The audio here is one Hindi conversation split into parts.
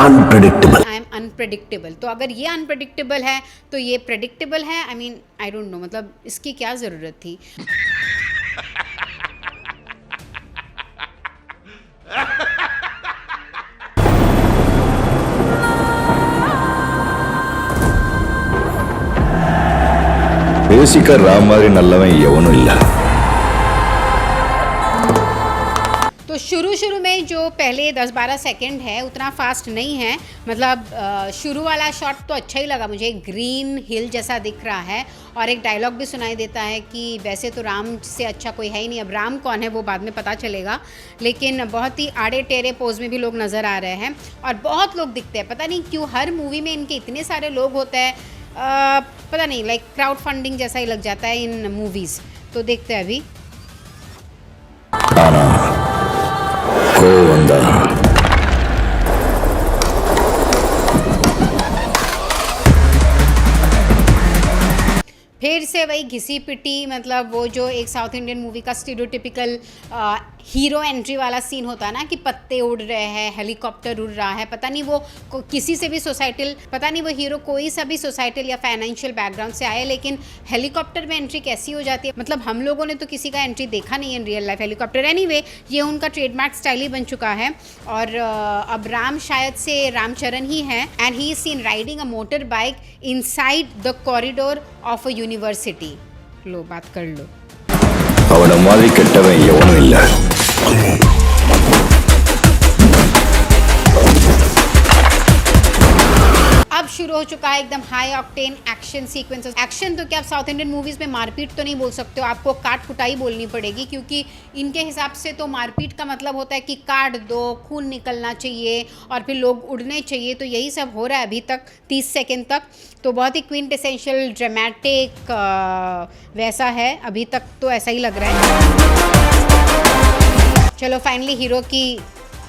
अनप्रेडिक्टेबल। I am unpredictable. तो अगर ये अनप्रेडिक्टेबल है तो ये प्रेडिक्टेबल है। I mean I don't know, मतलब इसकी क्या ज़रूरत थी। பேசிக்க ராம் மாதிரி நல்லவன் எவனும் இல்ல। तो शुरू में जो पहले 10-12 सेकंड है उतना फास्ट नहीं है। मतलब शुरू वाला शॉट तो अच्छा ही लगा मुझे, ग्रीन हिल जैसा दिख रहा है और एक डायलॉग भी सुनाई देता है कि वैसे तो राम से अच्छा कोई है ही नहीं। अब राम कौन है वो बाद में पता चलेगा, लेकिन बहुत ही आड़े टेढ़े पोज में भी लोग नज़र आ रहे हैं और बहुत लोग दिखते हैं। पता नहीं क्यों हर मूवी में इनके इतने सारे लोग होते हैं, पता नहीं, लाइक क्राउड फंडिंग जैसा ही लग जाता है इन मूवीज़। तो देखते हैं अभी। फिर से वही घिसी पिटी, मतलब वो जो एक साउथ इंडियन मूवी का स्टीरियोटिपिकल हीरो एंट्री वाला सीन होता है ना, कि पत्ते उड़ रहे हैं, हेलीकॉप्टर उड़ रहा है। पता नहीं वो किसी से भी सोसाइटल, पता नहीं वो हीरो कोई सा भी सोसाइटल या फाइनेंशियल बैकग्राउंड से आए, लेकिन हेलीकॉप्टर में एंट्री कैसी हो जाती है। मतलब हम लोगों ने तो किसी का एंट्री देखा नहीं है in real life helicopter. Anyway ये उनका ट्रेडमार्क स्टाइल ही बन चुका है। और अब राम शायद से रामचरण ही है and he is seen riding a motor bike inside the corridor of a university. लो बात कर लो। அவன மாதிரி கெட்டவன் எவனும் இல்ல। अब शुरू हो चुका है एकदम high octane action sequences. Action तो क्या, आप साउथ इंडियन मूवीज़ में मारपीट तो नहीं बोल सकते हो, आपको काट कुटाई बोलनी पड़ेगी, क्योंकि इनके हिसाब से तो मारपीट का मतलब होता है कि काट दो, खून निकलना चाहिए और फिर लोग उड़ने चाहिए। तो यही सब हो रहा है अभी तक 30 सेकेंड तक। तो बहुत ही क्विंट एसेंशियल ड्रामेटिक वैसा है अभी तक, तो ऐसा ही लग रहा है। चलो फाइनली हीरो की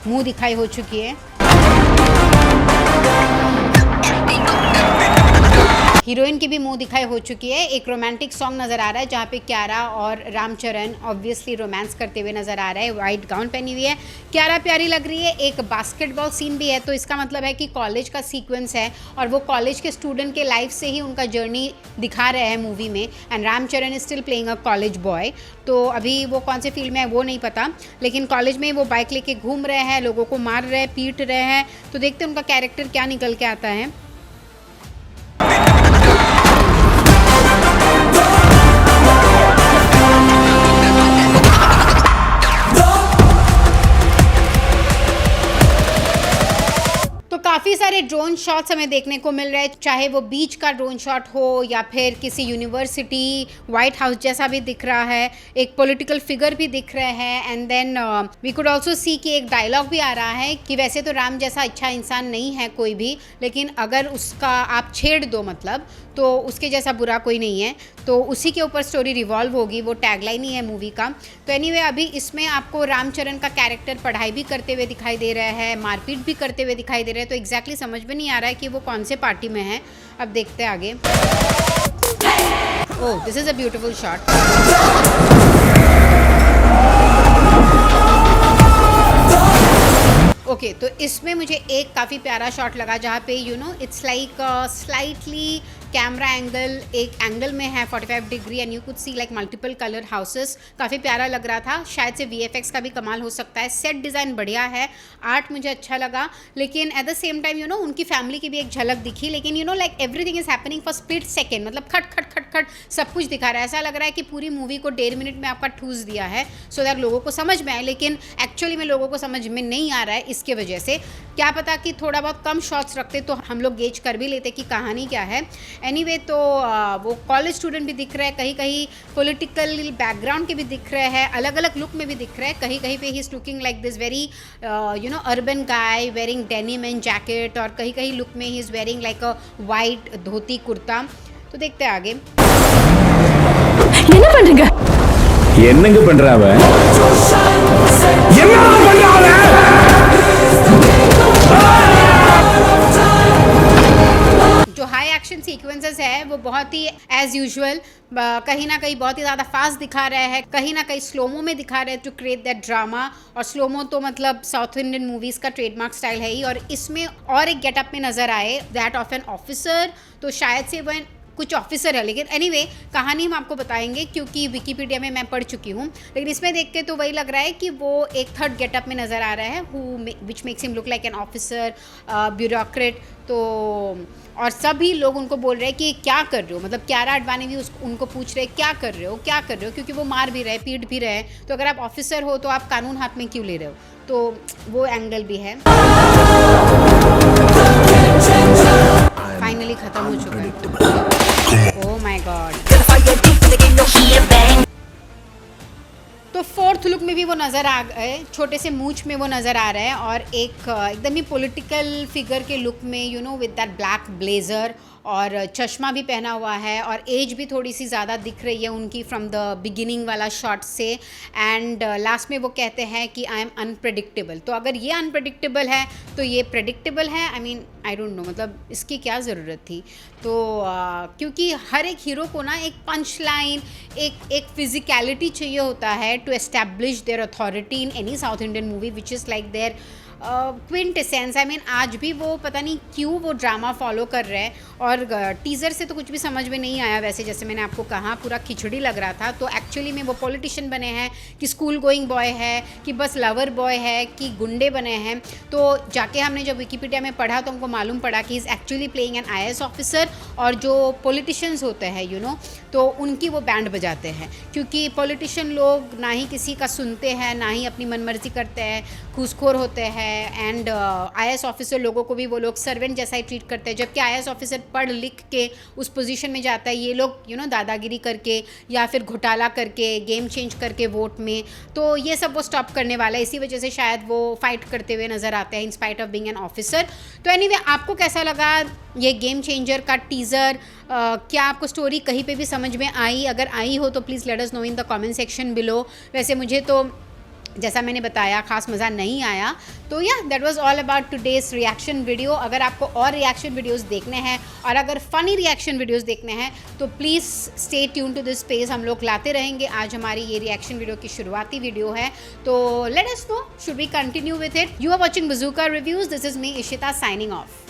मुंह दिखाई हो चुकी है। हीरोइन की भी मुंह दिखाई हो चुकी है। एक रोमांटिक सॉन्ग नज़र आ रहा है जहाँ पे क्यारा और रामचरण ऑब्वियसली रोमांस करते हुए नज़र आ रहे हैं। वाइट गाउन पहनी हुई है, क्यारा प्यारी लग रही है। एक बास्केटबॉल सीन भी है, तो इसका मतलब है कि कॉलेज का सीक्वेंस है और वो कॉलेज के स्टूडेंट के लाइफ से ही उनका जर्नी दिखा रहे हैं मूवी में। And Ram Charan is still playing a college boy. तो अभी वो कौन से फील्ड में है वो नहीं पता, लेकिन कॉलेज में वो बाइक लेके घूम रहे हैं, लोगों को मार रहे हैं, पीट रहे हैं। तो देखते हैं उनका कैरेक्टर क्या निकल के आता है। काफ़ी सारे ड्रोन शॉट्स हमें देखने को मिल रहे हैं, चाहे वो बीच का ड्रोन शॉट हो या फिर किसी यूनिवर्सिटी, वाइट हाउस जैसा भी दिख रहा है। एक पॉलिटिकल फिगर भी दिख रहे हैं। And then we could also see कि एक डायलॉग भी आ रहा है कि वैसे तो राम जैसा अच्छा इंसान नहीं है कोई भी, लेकिन अगर उसका आप छेड़ दो मतलब, तो उसके जैसा बुरा कोई नहीं है। तो उसी के ऊपर स्टोरी रिवॉल्व होगी, वो टैगलाइन ही है मूवी का। तो एनीवे अभी इसमें आपको रामचरण का कैरेक्टर पढ़ाई भी करते हुए दिखाई दे रहा है, मारपीट भी करते हुए दिखाई दे रहे हैं। तो एग्जैक्टली समझ में नहीं आ रहा है कि वो कौन से पार्टी में है। अब देखते हैं आगे। Oh, this is a beautiful shot. Okay, तो इसमें मुझे एक काफ़ी प्यारा शॉट लगा जहाँ पे it's like slightly camera angle एक एंगल में है 45 degree and you could see like multiple colour houses. काफ़ी प्यारा लग रहा था। शायद से VFX का भी कमाल हो सकता है। सेट डिज़ाइन बढ़िया है, आर्ट मुझे अच्छा लगा, लेकिन एट द सेम टाइम उनकी फैमिली की भी एक झलक दिखी। लेकिन like everything is happening for split second, मतलब खट खट खट खट सब कुछ दिखा रहा है। ऐसा लग रहा है कि पूरी मूवी को 1.5 मिनट में आपका ठूस दिया है सो दैट लोगों को समझ में आए, लेकिन एक्चुअली में लोगों को समझ में नहीं आ रहा है। इसके वजह से क्या पता कि थोड़ा बहुत कम शॉट्स रखते तो हम लोग गेज कर भी लेते कि कहानी क्या है। एनीवे तो वो कॉलेज स्टूडेंट भी दिख रहे हैं, कहीं कहीं पॉलिटिकल बैकग्राउंड के भी दिख रहे हैं, अलग अलग लुक में भी दिख रहे हैं। कहीं कहीं पे he is looking like this very urban guy wearing denim and jacket, और कहीं कहीं लुक में he is wearing like a white dhoti kurta. तो देखते हैं आगे। என்ன பண்றீங்க? என்னங்க பண்றாவ? என்ன பண்றாவ? जो हाई एक्शन सीक्वेंसेस है वो वो बहुत ही एज यूजुअल कहीं ना कहीं बहुत ही ज़्यादा फास्ट दिखा रहा है, कहीं ना कहीं स्लोमो में दिखा रहा है टू क्रिएट दैट ड्रामा। और स्लोमो तो मतलब साउथ इंडियन मूवीज़ का ट्रेडमार्क स्टाइल है ही। और इसमें और एक गेटअप में नज़र आए दैट ऑफ एन ऑफिसर, तो शायद से वह कुछ ऑफिसर है, लेकिन एनीवे कहानी हम आपको बताएंगे क्योंकि विकीपीडिया में मैं पढ़ चुकी हूँ। लेकिन इसमें देख के तो वही लग रहा है कि वो एक थर्ड गेटअप में नज़र आ रहा है which makes him look like an officer, bureaucrat. तो और सभी लोग उनको बोल रहे हैं कि क्या कर रहे हो, मतलब क्यारा अडवाणी भी उनको पूछ रहे हैं क्या कर रहे हो क्या कर रहे हो, क्योंकि वो मार भी रहे पीट भी रहे। तो अगर आप ऑफिसर हो तो आप कानून हाथ में क्यों ले रहे हो, तो वो एंगल भी है। फाइनली खत्म हो चुका है। Oh my God. तो फोर्थ लुक में भी वो नज़र आ गए, छोटे से मूंछ में वो नज़र आ रहा है और एक एकदम ही पॉलिटिकल फिगर के लुक में, you know, with that black blazer और चश्मा भी पहना हुआ है और एज भी थोड़ी सी ज़्यादा दिख रही है उनकी फ्रॉम द बिगिनिंग वाला शॉट से। एंड लास्ट में वो कहते हैं कि आई एम अनप्रेडिक्टेबल। तो अगर ये अनप्रेडिक्टेबल है तो ये प्रेडिक्टेबल है। I mean I don't know, मतलब इसकी क्या ज़रूरत थी। तो क्योंकि हर एक हीरो को ना एक पंच लाइन, एक फिजिकलिटी चाहिए होता है to establish their authority in any South Indian movie which is like their quintessence. I mean आज भी वो पता नहीं क्यों वो ड्रामा फॉलो कर रहे हैं। और टीज़र से तो कुछ भी समझ में नहीं आया वैसे, जैसे मैंने आपको कहा पूरा खिचड़ी लग रहा था। तो एक्चुअली में वो पॉलिटिशियन बने हैं कि स्कूल गोइंग बॉय है कि बस लवर बॉय है कि गुंडे बने हैं। तो जाके हमने जब विकीपीडिया में पढ़ा तो हमको मालूम पड़ा कि is actually playing an IAS officer. और जो पॉलिटिशियंस होते हैं यू नो, तो उनकी वो बैंड बजाते हैं, क्योंकि पॉलिटिशियन लोग ना ही किसी का सुनते हैं ना ही अपनी मनमर्जी करते हैं, घूसखोर होते हैं। एंड IAS ऑफिसर लोगों को भी वो लोग सर्वेंट जैसा ही ट्रीट करते हैं, जबकि IAS ऑफिसर पढ़ लिख के उस पोजीशन में जाता है। ये लोग यू नो दादागिरी करके या फिर घोटाला करके, गेम चेंज करके वोट में। तो ये सब वो स्टॉप करने वाला है, इसी वजह से शायद वो फाइट करते हुए नज़र आते हैं in spite of being an officer. तो एनीवे आपको कैसा लगा ये गेम चेंजर का टीज़र? क्या आपको स्टोरी कहीं पे भी समझ में आई? अगर आई हो तो please let us no in the comment section below. वैसे मुझे तो जैसा मैंने बताया खास मज़ा नहीं आया। तो या that was all about today's reaction video. अगर आपको और रिएक्शन वीडियोस देखने हैं और अगर फ़नी रिएक्शन वीडियोस देखने हैं तो please stay tune to this space, हम लोग लाते रहेंगे। आज हमारी ये रिएक्शन वीडियो की शुरुआती वीडियो है, तो let us know should we continue with it. You are watching Bazooka reviews, this is me Ishita signing of.